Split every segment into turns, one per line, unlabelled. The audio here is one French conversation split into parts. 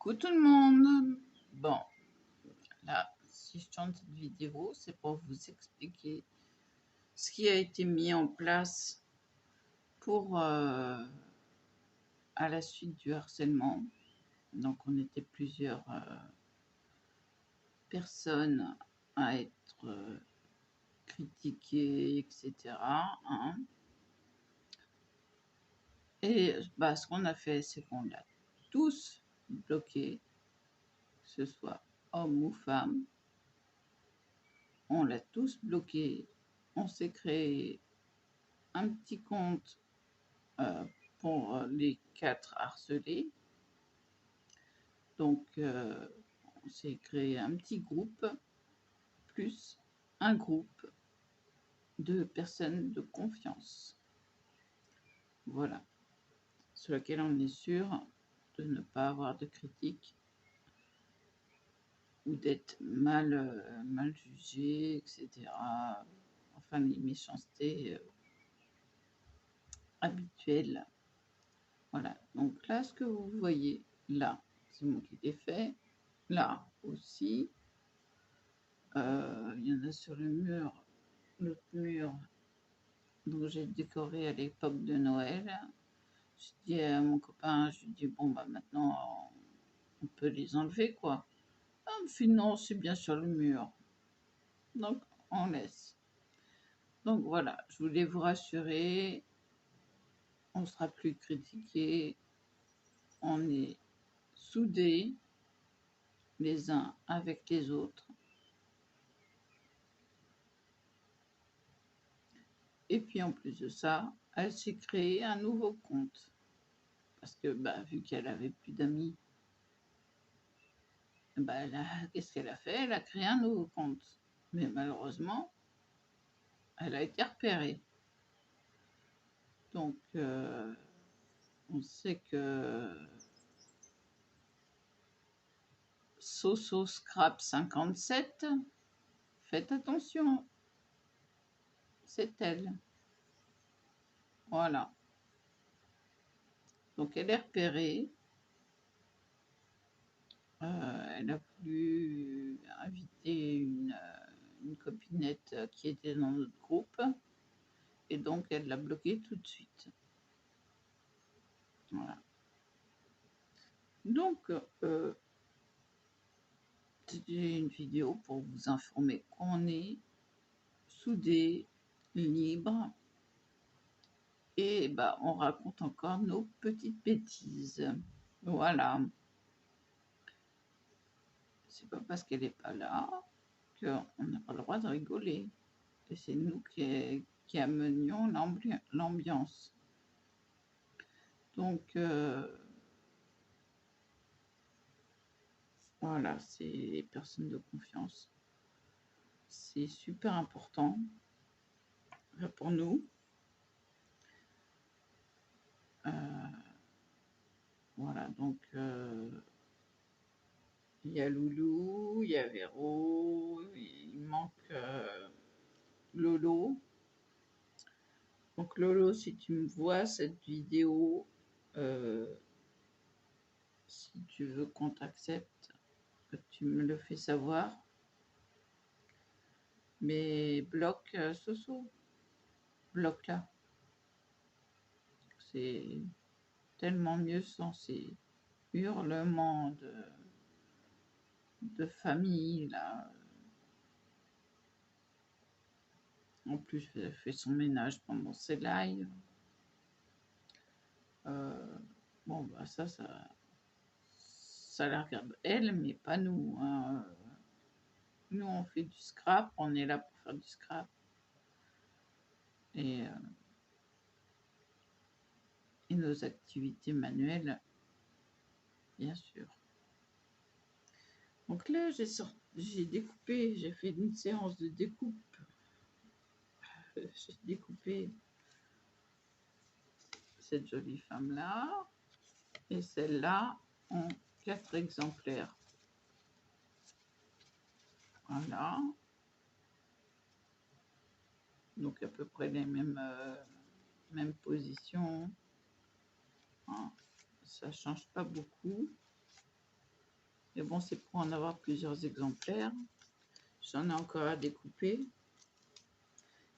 Coucou tout le monde. Bon, là, si je tourne cette vidéo, c'est pour vous expliquer ce qui a été mis en place pour à la suite du harcèlement. Donc, on était plusieurs personnes à être critiquées, etc. hein. Et ce qu'on a fait, c'est qu'on l'a tous bloqué, que ce soit homme ou femme. On l'a tous bloqué. On s'est créé un petit compte pour les 4 harcelés. Donc, on s'est créé un petit groupe, plus un groupe de personnes de confiance. Voilà, sur lequel on est sûr de ne pas avoir de critiques ou d'être mal jugé, etc. Enfin, les méchancetés habituelles. Voilà, donc là, ce que vous voyez là, c'est moi qui l'ai fait. Là aussi, il y en a sur le mur, l'autre mur, donc j'ai décoré à l'époque de Noël. Je dis à mon copain, je lui dis bon bah maintenant on peut les enlever quoi. Ah, il me fait non, c'est bien sur le mur. Donc on laisse. Donc voilà, je voulais vous rassurer, on sera plus critiqué, on est soudés les uns avec les autres. Et puis en plus de ça, elle s'est créé un nouveau compte. Parce que vu qu'elle avait plus d'amis, qu'est-ce qu'elle a fait? Elle a créé un nouveau compte. Mais malheureusement, elle a été repérée. Donc, on sait que Soso Scrap 57, faites attention, c'est elle. Voilà. Donc, elle est repérée. Elle a voulu inviter une copinette qui était dans notre groupe. Et donc, elle l'a bloquée tout de suite. Voilà. Donc, c'était une vidéo pour vous informer qu'on est soudés, libres, et on raconte encore nos petites bêtises. Voilà. C'est pas parce qu'elle n'est pas là qu'on n'a pas le droit de rigoler. Et c'est nous qui amenions l'ambiance. Donc, voilà, c'est les personnes de confiance. C'est super important pour nous. Voilà, donc il y a Loulou, il y a Véro, il manque Lolo. Donc Lolo, si tu me vois cette vidéo, si tu veux qu'on t'accepte, tu me le fais savoir. Mais bloque Soso, bloque là. C'est tellement mieux sans ces hurlements de famille là. En plus, elle fait son ménage pendant ses lives. Ça la regarde elle, mais pas nous. Hein. Nous, on fait du scrap, on est là pour faire du scrap. Et nos activités manuelles, bien sûr. Donc là, j'ai découpé, j'ai fait une séance de découpe. J'ai découpé cette jolie femme-là et celle-là en 4 exemplaires. Voilà. Donc à peu près les mêmes positions. Hein. Ça change pas beaucoup. Mais bon, c'est pour en avoir plusieurs exemplaires. J'en ai encore à découper.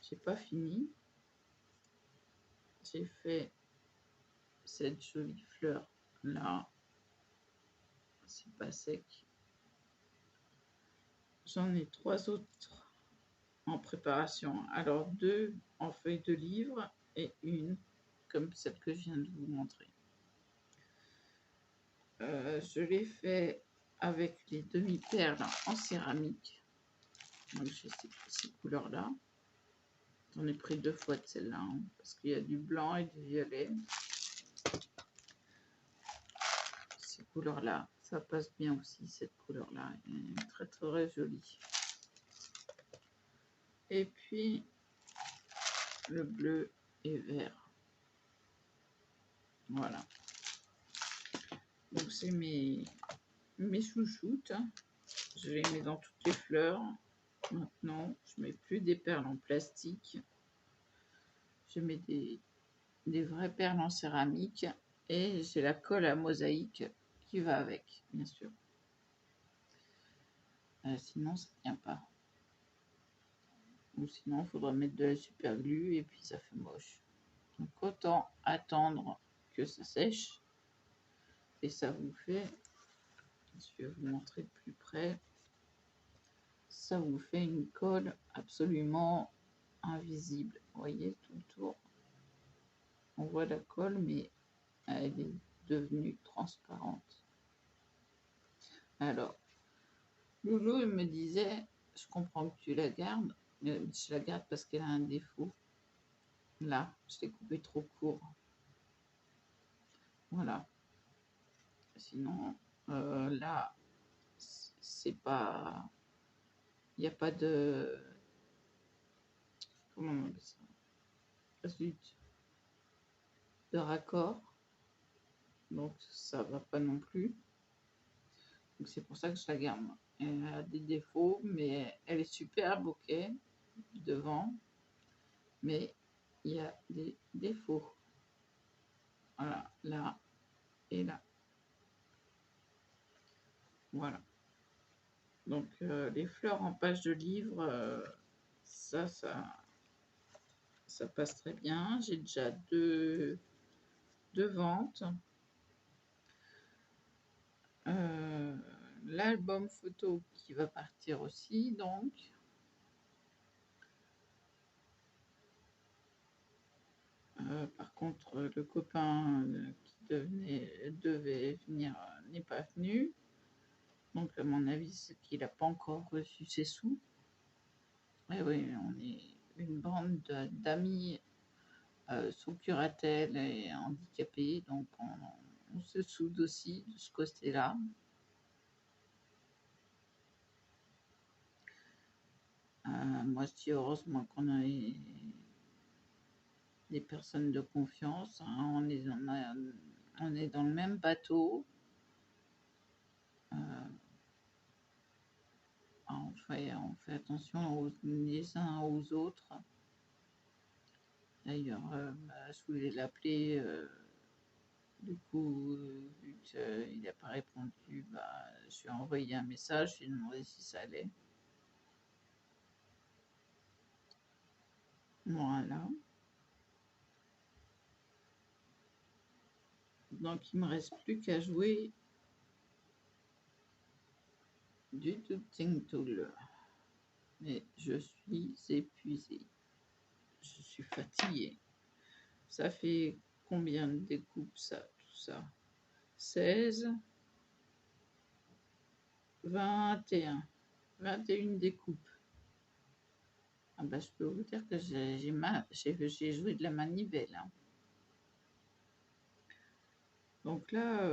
J'ai pas fini. J'ai fait cette jolie fleur là. C'est pas sec. J'en ai 3 autres en préparation. Alors 2 en feuille de livre et une comme celle que je viens de vous montrer. Je l'ai fait avec les demi-perles en céramique. Donc j'ai ces couleurs-là. J'en ai pris 2 fois de celle-là, hein, parce qu'il y a du blanc et du violet. Ces couleurs-là, ça passe bien aussi, cette couleur-là. Elle est très très jolie. Et puis, le bleu et vert. Voilà. Donc c'est mes chouchoutes. Je les mets dans toutes les fleurs. Maintenant, je mets plus des perles en plastique. Je mets des vraies perles en céramique. Et j'ai la colle à mosaïque qui va avec, bien sûr. Sinon, ça ne tient pas. Ou sinon, il faudra mettre de la super glue et puis ça fait moche. Donc autant attendre que ça sèche. Et ça vous fait, je vais vous montrer de plus près, ça vous fait une colle absolument invisible. Vous voyez tout le tour. On voit la colle, mais elle est devenue transparente. Alors, Loulou, il me disait, je comprends que tu la gardes, mais je la garde parce qu'elle a un défaut. Là, je l'ai coupé trop court. Voilà. Sinon, là, c'est pas... Il n'y a pas de... Comment on appelle ça? Zut. De raccord. Donc, ça va pas non plus. Donc, c'est pour ça que je la garde. Elle a des défauts, mais elle est superbe, ok, devant. Mais il y a des défauts. Voilà, là et là. Voilà. Donc, les fleurs en page de livre, ça passe très bien. J'ai déjà deux ventes. L'album photo qui va partir aussi, donc. Par contre, le copain qui devait venir n'est pas venu. Donc, à mon avis, c'est qu'il n'a pas encore reçu ses sous. Et oui, on est une bande d'amis sous curatelle et handicapés. Donc, on se soude aussi de ce côté-là. Moi, je dis heureusement qu'on a des personnes de confiance. Hein. On est dans le même bateau. On fait attention les uns aux autres. D'ailleurs, je voulais l'appeler. Du coup, vu qu'il n'a pas répondu, je lui ai envoyé un message. Je lui ai demandé si ça allait. Voilà. Donc, il ne me reste plus qu'à jouer du Tuting Tool. Mais je suis épuisée. Je suis fatiguée. Ça fait combien de découpes, ça, tout ça? 16, 21. 21 découpes. Ah bah, je peux vous dire que j'ai joué de la manivelle. Hein. Donc là,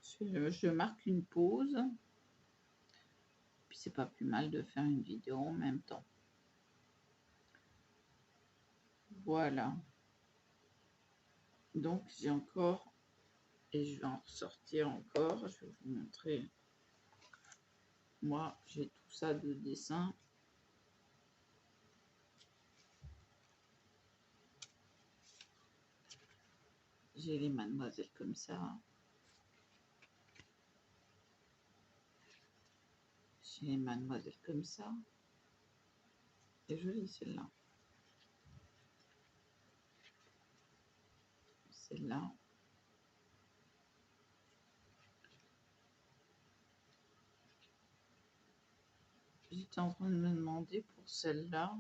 je marque une pause. Puis c'est pas plus mal de faire une vidéo en même temps. Voilà. Donc j'ai encore, et je vais en ressortir encore. Je vais vous montrer. Moi, j'ai tout ça de dessin. J'ai les mademoiselles comme ça. J'ai les mademoiselles comme ça. C'est joli celle-là. Celle-là. J'étais en train de me demander pour celle-là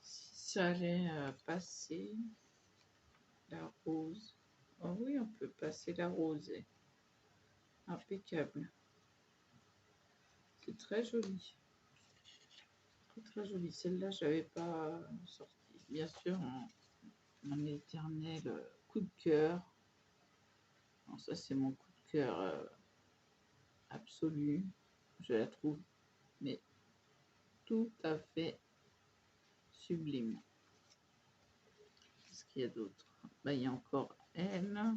si ça allait passer la rose. Oh oui, on peut passer la rosée. Impeccable. C'est très joli. Très très joli. Celle-là, je n'avais pas sorti. Bien sûr, mon éternel coup de cœur. Alors ça, c'est mon coup de cœur absolu. Je la trouve, mais tout à fait sublime. Qu'est-ce qu'il y a d'autre? Bah, il y a encore elle.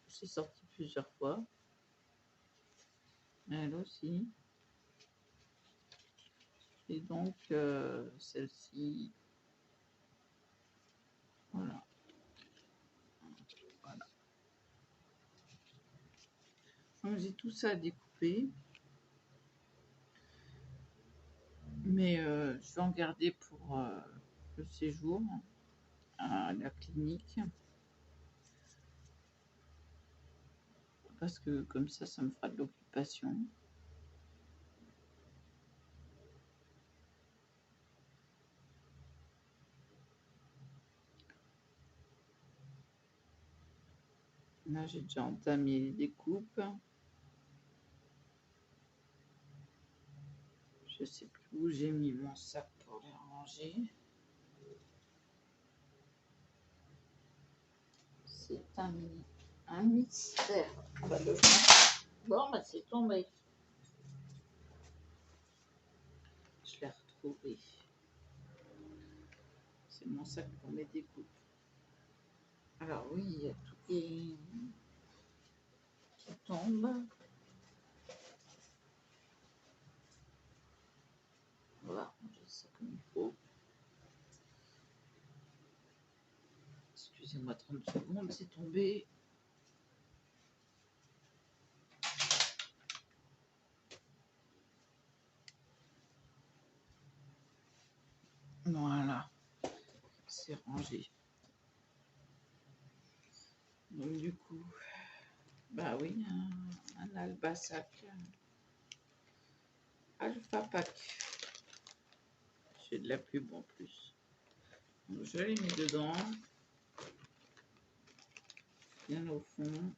J'ai sorti plusieurs fois. Elle aussi. Et donc, celle-ci. Voilà. Voilà. Donc, j'ai tout ça à découper. Mais je vais en garder pour le séjour à la clinique. Parce que comme ça me fera de l'occupation. Là, j'ai déjà entamé les découpes. Je sais plus où j'ai mis mon sac pour les ranger. C'est un mystère. Bah, bon, bah, c'est tombé. Je l'ai retrouvé. C'est mon sac pour mes découpes. Alors oui, il y a tout qui tombe. On va ranger ça comme il faut. Excusez-moi 30 secondes, c'est tombé. Voilà, c'est rangé. Donc du coup, bah oui, un Albasac Alpha Pack. J'ai de la pub en plus. Donc je les mets dedans, bien au fond.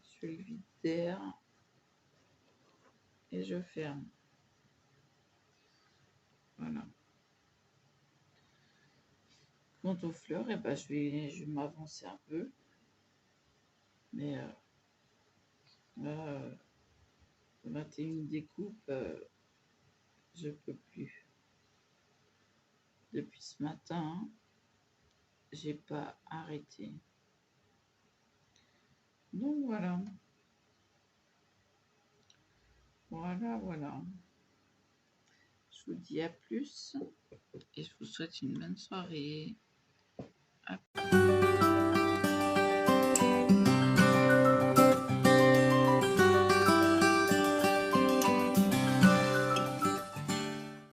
Je le vide d'air et je ferme. Voilà. Quant aux fleurs, eh ben, je vais m'avancer un peu. Mais 21 découpes, je peux plus. Depuis ce matin, j'ai pas arrêté. Donc voilà. Voilà. Je vous dis à plus et je vous souhaite une bonne soirée. À